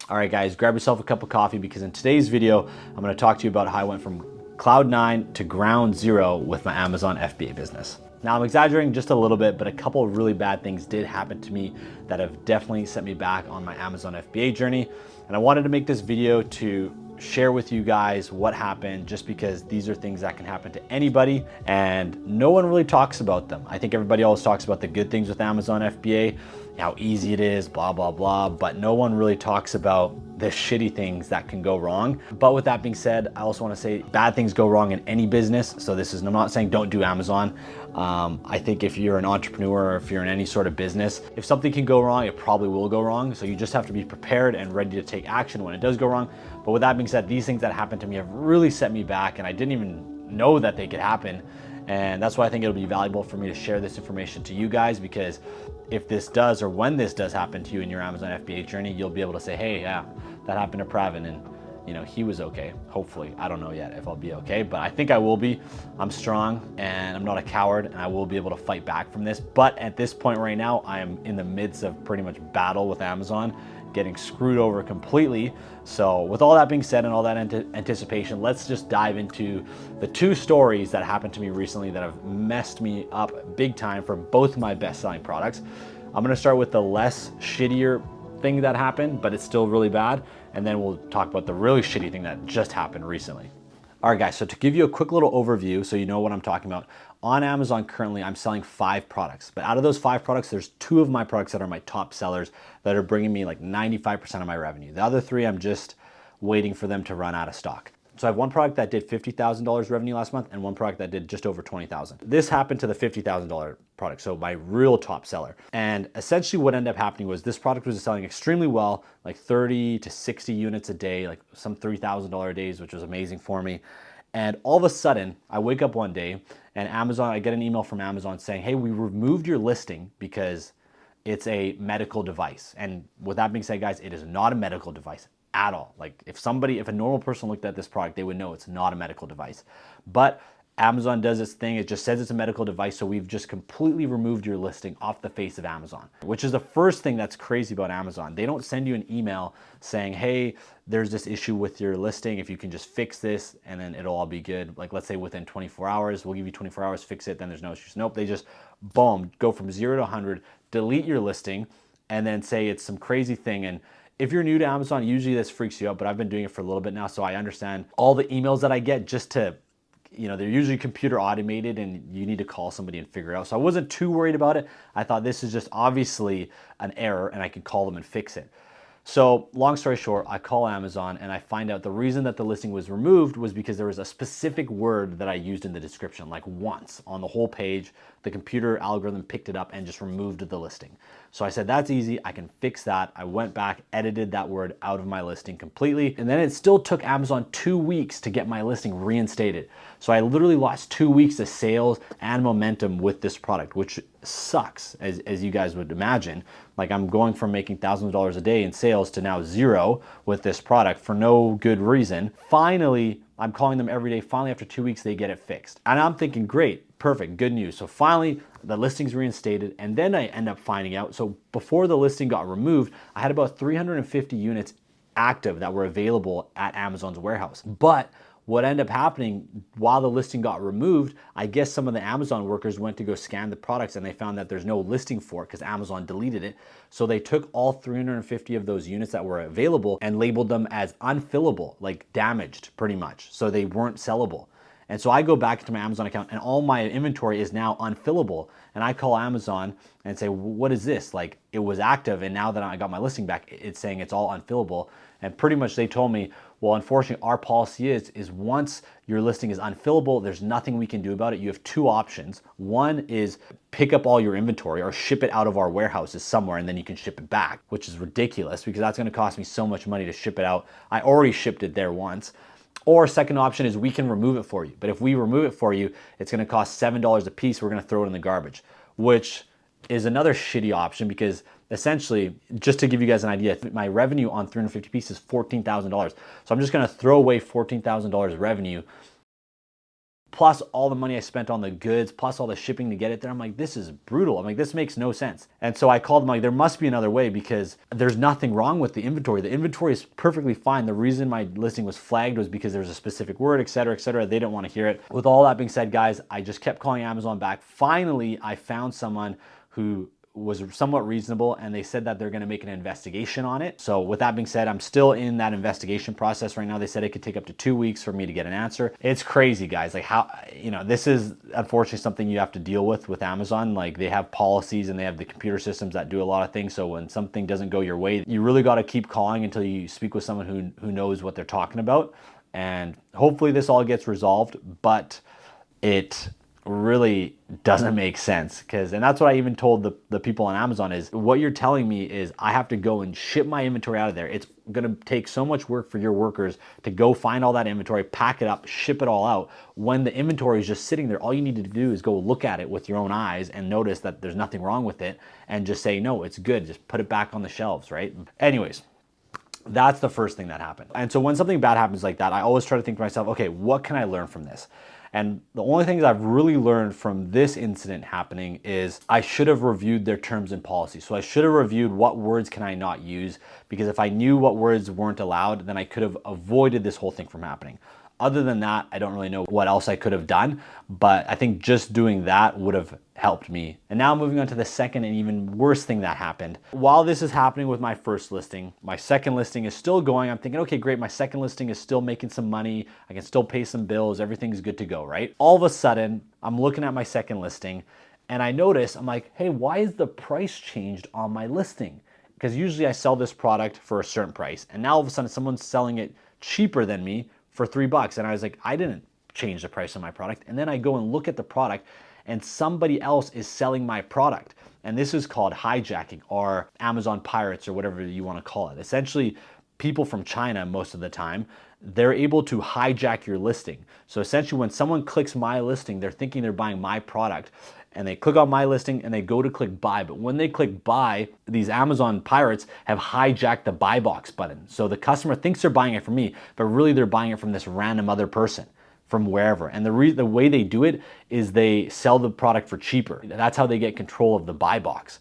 All right, guys, grab yourself a cup of coffee because in today's video, I'm going to talk to you about how I went from cloud 9 to ground zero with my Amazon FBA business. Now, I'm exaggerating just a little bit, but a couple of really bad things did happen to me that have definitely set me back on my Amazon FBA journey. And I wanted to make this video to share with you guys what happened, just because these are things that can happen to anybody and no one really talks about them. I think everybody always talks about the good things with Amazon FBA, how easy it is, blah, blah, blah, but no one really talks about the shitty things that can go wrong. But with that being said, I also want to say bad things go wrong in any business. So I'm not saying don't do Amazon. I think if you're an entrepreneur or if you're in any sort of business, if something can go wrong, it probably will go wrong. So you just have to be prepared and ready to take action when it does go wrong. But with that being said, these things that happened to me have really set me back, and I didn't even know that they could happen. And that's why I think it'll be valuable for me to share this information to you guys, because if this does, or when this does happen to you in your Amazon FBA journey, you'll be able to say, hey, yeah, that happened to Pravin, and you know, he was okay. Hopefully, I don't know yet if I'll be okay, but I think I will be. I'm strong and I'm not a coward, and I will be able to fight back from this. But at this point right now, I am in the midst of pretty much battle with Amazon, getting screwed over completely. So with all that being said and all that anticipation, let's just dive into the two stories that happened to me recently that have messed me up big time for both my best-selling products. I'm gonna start with the less shittier thing that happened, but it's still really bad. And then we'll talk about the really shitty thing that just happened recently. All right, guys, so to give you a quick little overview so you know what I'm talking about, on Amazon currently I'm selling 5 products, but out of those 5 products, there's 2 of my products that are my top sellers that are bringing me like 95% of my revenue. The other 3, I'm just waiting for them to run out of stock. So I have one product that did $50,000 revenue last month and one product that did just over $20,000. This happened to the $50,000 product, so my real top seller. And essentially what ended up happening was this product was selling extremely well, like 30 to 60 units a day, like some $3,000 days, which was amazing for me. And all of a sudden, I wake up one day and I get an email from Amazon saying, hey, we removed your listing because it's a medical device. And with that being said, guys, it is not a medical device at all. Like if a normal person looked at this product, they would know it's not a medical device. But Amazon does its thing. It just says it's a medical device. So we've just completely removed your listing off the face of Amazon, which is the first thing that's crazy about Amazon. They don't send you an email saying, hey, there's this issue with your listing. If you can just fix this and then it'll all be good. Like let's say within 24 hours, we'll give you 24 hours, fix it. Then there's no issues. Nope. They just boom, go from 0 to 100, delete your listing, and then say it's some crazy thing. And if you're new to Amazon, usually this freaks you out, but I've been doing it for a little bit now, so I understand all the emails that I get just to, you know, they're usually computer automated and you need to call somebody and figure it out. So I wasn't too worried about it. I thought this is just obviously an error and I could call them and fix it. So long story short, I call Amazon and I find out the reason that the listing was removed was because there was a specific word that I used in the description, like once on the whole page. The computer algorithm picked it up and just removed the listing. So I said, that's easy, I can fix that. I went back, edited that word out of my listing completely. And then it still took Amazon 2 weeks to get my listing reinstated. So I literally lost 2 weeks of sales and momentum with this product, which sucks, as you guys would imagine. Like I'm going from making thousands of dollars a day in sales to now 0 with this product for no good reason. Finally, I'm calling them every day. Finally, after 2 weeks, they get it fixed. And I'm thinking, great, perfect, good news. So finally, the listing's reinstated. And then I end up finding out, so before the listing got removed, I had about 350 units active that were available at Amazon's warehouse. But what ended up happening while the listing got removed, I guess some of the Amazon workers went to go scan the products and they found that there's no listing for it because Amazon deleted it. So they took all 350 of those units that were available and labeled them as unfillable, like damaged pretty much. So they weren't sellable. And so I go back into my Amazon account and all my inventory is now unfillable. And I call Amazon and say, what is this? Like it was active and now that I got my listing back, it's saying it's all unfillable. And pretty much they told me, well, unfortunately, our policy is once your listing is unfillable, there's nothing we can do about it. You have 2 options. One is pick up all your inventory or ship it out of our warehouses somewhere and then you can ship it back, which is ridiculous because that's gonna cost me so much money to ship it out. I already shipped it there once. Or second option is we can remove it for you. But if we remove it for you, it's gonna cost $7 a piece. We're gonna throw it in the garbage, which is another shitty option because essentially, just to give you guys an idea, my revenue on 350 pieces is $14,000. So I'm just gonna throw away $14,000 revenue plus all the money I spent on the goods, plus all the shipping to get it there. I'm like, this is brutal. I'm like, this makes no sense. And so I called them like, there must be another way because there's nothing wrong with the inventory. The inventory is perfectly fine. The reason my listing was flagged was because there was a specific word, et cetera, et cetera. They didn't want to hear it. With all that being said, guys, I just kept calling Amazon back. Finally, I found someone who was somewhat reasonable, and they said that they're going to make an investigation on it. So with that being said, I'm still in that investigation process right now. They said it could take up to 2 weeks for me to get an answer. It's crazy, guys. Like how, this is unfortunately something you have to deal with Amazon. Like they have policies and they have the computer systems that do a lot of things. So when something doesn't go your way, you really got to keep calling until you speak with someone who knows what they're talking about. And hopefully this all gets resolved, but it really doesn't make sense and that's what I even told the people on Amazon is what you're telling me is I have to go and ship my inventory out of there. It's going to take so much work for your workers to go find all that inventory, pack it up, ship it all out. When the inventory is just sitting there, all you need to do is go look at it with your own eyes and notice that there's nothing wrong with it and just say, no, it's good. Just put it back on the shelves, right? Anyways, that's the first thing that happened. And so when something bad happens like that, I always try to think to myself, okay, what can I learn from this? And the only things I've really learned from this incident happening is I should have reviewed their terms and policies. So I should have reviewed what words can I not use, because if I knew what words weren't allowed, then I could have avoided this whole thing from happening. Other than that, I don't really know what else I could have done, but I think just doing that would have helped me. And now moving on to the second and even worse thing that happened. While this is happening with my first listing, my second listing is still going. I'm thinking, okay, great. My second listing is still making some money. I can still pay some bills. Everything's good to go, right? All of a sudden, I'm looking at my second listing and I notice, I'm like, hey, why is the price changed on my listing? Because usually I sell this product for a certain price. And now all of a sudden someone's selling it cheaper than me for $3. And I was like, I didn't change the price of my product. And then I go and look at the product and somebody else is selling my product. And this is called hijacking or Amazon pirates or whatever you want to call it. Essentially, people from China, most of the time, they're able to hijack your listing. So essentially when someone clicks my listing, they're thinking they're buying my product. And they click on my listing and they go to click buy. But when they click buy, these Amazon pirates have hijacked the buy box button. So the customer thinks they're buying it from me, but really they're buying it from this random other person from wherever. And the way they do it is they sell the product for cheaper. That's how they get control of the buy box,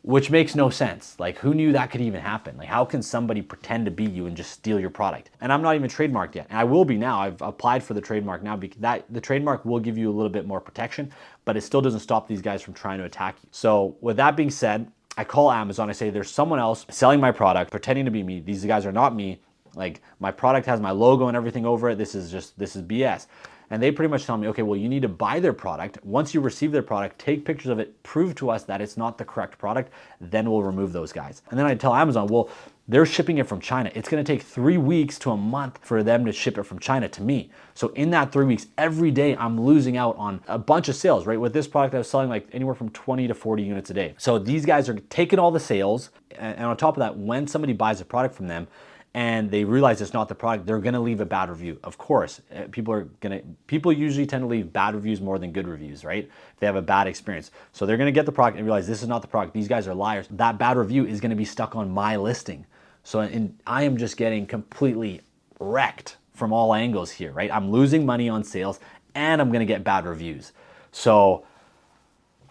which makes no sense. Like, who knew that could even happen? Like, how can somebody pretend to be you and just steal your product? And I'm not even trademarked yet. And I will be now. I've applied for the trademark now because the trademark will give you a little bit more protection, but it still doesn't stop these guys from trying to attack you. So with that being said, I call Amazon. I say, there's someone else selling my product, pretending to be me. These guys are not me. Like, my product has my logo and everything over it. This is BS. And they pretty much tell me, okay, well, you need to buy their product. Once you receive their product, take pictures of it, prove to us that it's not the correct product, then we'll remove those guys. And then I tell Amazon, well, they're shipping it from China. It's gonna take 3 weeks to a month for them to ship it from China to me. So in that 3 weeks, every day I'm losing out on a bunch of sales, right? With this product, I was selling like anywhere from 20 to 40 units a day. So these guys are taking all the sales, and on top of that, when somebody buys a product from them, and they realize it's not the product, they're gonna leave a bad review. Of course, people usually tend to leave bad reviews more than good reviews, right? If they have a bad experience. So they're gonna get the product and realize this is not the product, these guys are liars. That bad review is gonna be stuck on my listing. So I am just getting completely wrecked from all angles here, right? I'm losing money on sales and I'm gonna get bad reviews. So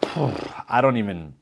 I don't even,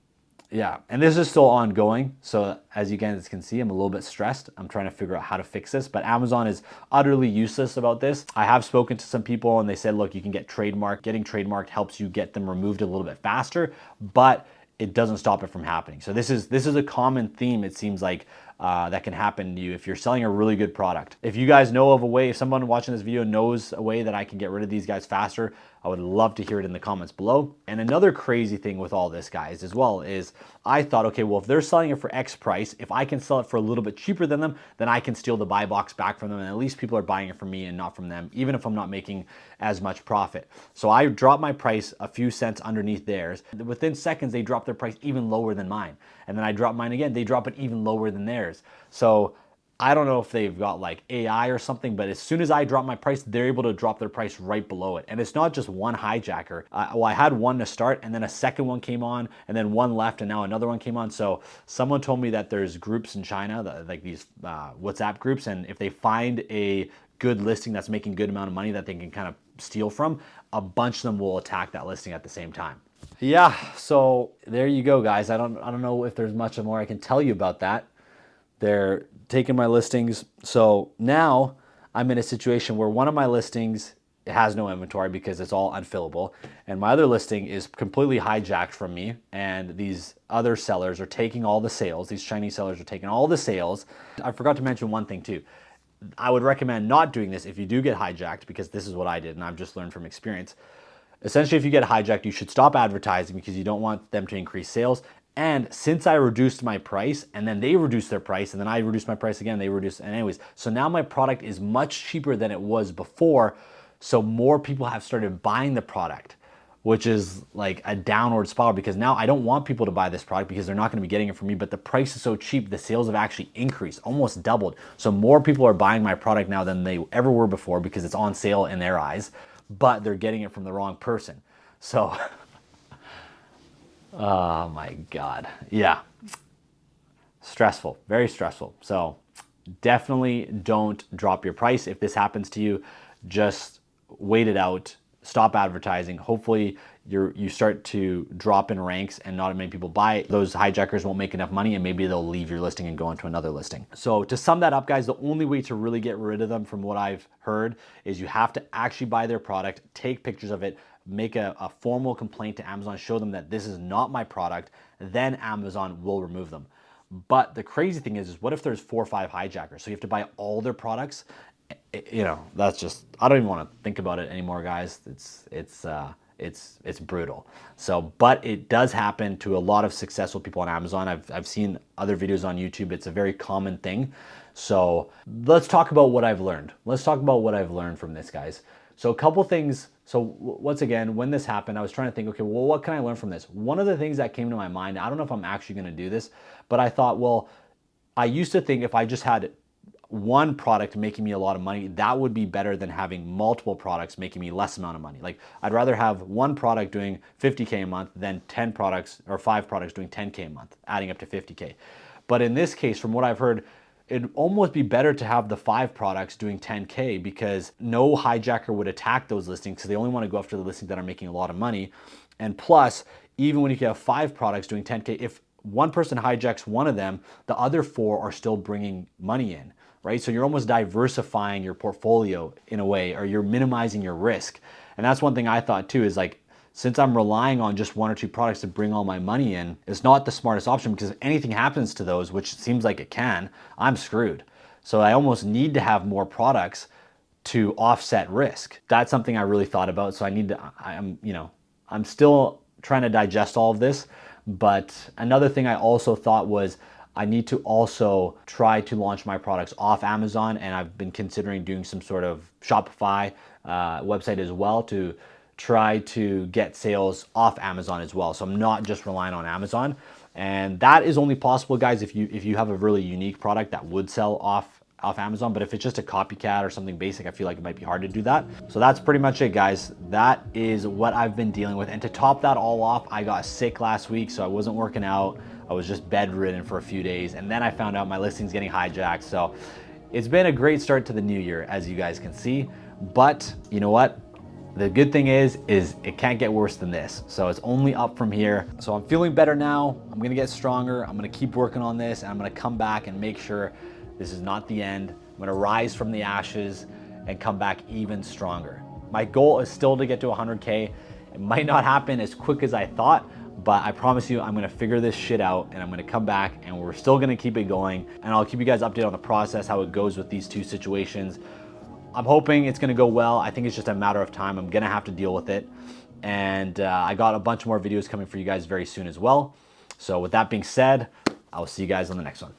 yeah, and this is still ongoing. So as you guys can see, I'm a little bit stressed. I'm trying to figure out how to fix this, but Amazon is utterly useless about this. I have spoken to some people and they said, look, you can get trademarked. Getting trademarked helps you get them removed a little bit faster, but it doesn't stop it from happening. So this is a common theme, it seems like, that can happen to you if you're selling a really good product. If you guys know of a way, if someone watching this video knows a way that I can get rid of these guys faster, I would love to hear it in the comments below. And another crazy thing with all this, guys, as well, is I thought, okay, well, if they're selling it for X price, if I can sell it for a little bit cheaper than them, then I can steal the buy box back from them, and at least people are buying it from me and not from them, even if I'm not making as much profit. So I dropped my price a few cents underneath theirs. Within seconds, they drop their price even lower than mine. And then I drop mine again, they drop it even lower than theirs. So I don't know if they've got like AI or something, but as soon as I drop my price, they're able to drop their price right below it. And it's not just one hijacker. Well, I had one to start, and then a second one came on, and then one left, and now another one came on. So someone told me that there's groups in China, like these WhatsApp groups, and if they find a good listing that's making a good amount of money that they can kind of steal from, a bunch of them will attack that listing at the same time. Yeah, so there you go, guys. I don't know if there's much more I can tell you about that. They're taking my listings. So now I'm in a situation where one of my listings has no inventory because it's all unfillable, and my other listing is completely hijacked from me, and these other sellers are taking all the sales. These Chinese sellers are taking all the sales. I forgot to mention one thing too. I would recommend not doing this if you do get hijacked, because this is what I did and I've just learned from experience. Essentially, if you get hijacked, you should stop advertising because you don't want them to increase sales. And since I reduced my price and then they reduced their price and then I reduced my price again, they reduced, and anyways, so now my product is much cheaper than it was before. So more people have started buying the product, which is like a downward spiral, because now I don't want people to buy this product because they're not going to be getting it from me, but the price is so cheap, the sales have actually increased, almost doubled. So more people are buying my product now than they ever were before because it's on sale in their eyes, but they're getting it from the wrong person. So, oh my God. Yeah. Stressful, very stressful. So definitely don't drop your price. If this happens to you, just wait it out, stop advertising. Hopefully you start to drop in ranks and not many people buy. Those hijackers won't make enough money and maybe they'll leave your listing and go into another listing. So to sum that up, guys, the only way to really get rid of them, from what I've heard, is you have to actually buy their product, take pictures of it, make a formal complaint to Amazon, show them that this is not my product, then Amazon will remove them. But the crazy thing is what if there's 4 or 5 hijackers? So you have to buy all their products. You know, that's just, I don't even want to think about it anymore, guys. It's brutal. So, but it does happen to a lot of successful people on Amazon. I've seen other videos on YouTube. It's a very common thing. So let's talk about what I've learned. Let's talk about what I've learned from this, guys. So a couple things. So once again, when this happened, I was trying to think, okay, well, what can I learn from this? One of the things that came to my mind, I don't know if I'm actually going to do this, but I thought, well, I used to think if I just had one product making me a lot of money, that would be better than having multiple products making me less amount of money. Like, I'd rather have one product doing 50K a month than 10 products or 5 products doing 10K a month, adding up to 50K. But in this case, from what I've heard, it'd almost be better to have the 5 products doing 10K, because no hijacker would attack those listings because they only want to go after the listings that are making a lot of money. And plus, even when you have 5 products doing 10K, if one person hijacks one of them, the other 4 are still bringing money in, right? So you're almost diversifying your portfolio in a way, or you're minimizing your risk. And that's one thing I thought too, is like, since I'm relying on just 1 or 2 products to bring all my money in, it's not the smartest option, because if anything happens to those, which seems like it can, I'm screwed. So I almost need to have more products to offset risk. That's something I really thought about. So I need to, I'm still trying to digest all of this. But another thing I also thought was, I need to also try to launch my products off Amazon, and I've been considering doing some sort of Shopify website as well to try to get sales off Amazon as well. So I'm not just relying on Amazon, and that is only possible, guys, if you have a really unique product that would sell off Amazon. But if it's just a copycat or something basic, I feel like it might be hard to do that. So that's pretty much it, guys. That is what I've been dealing with. And to top that all off, I got sick last week, so I wasn't working out. I was just bedridden for a few days, and then I found out my listing's getting hijacked. So it's been a great start to the new year, as you guys can see. But you know what? The good thing is it can't get worse than this. So it's only up from here. So I'm feeling better now. I'm gonna get stronger. I'm gonna keep working on this, and I'm gonna come back and make sure this is not the end. I'm gonna rise from the ashes and come back even stronger. My goal is still to get to 100K. It might not happen as quick as I thought, but I promise you I'm gonna figure this shit out, and I'm gonna come back, and we're still gonna keep it going, and I'll keep you guys updated on the process, how it goes with these 2 situations. I'm hoping it's gonna go well. I think it's just a matter of time. I'm gonna have to deal with it. And I got a bunch more videos coming for you guys very soon as well. So with that being said, I will see you guys on the next one.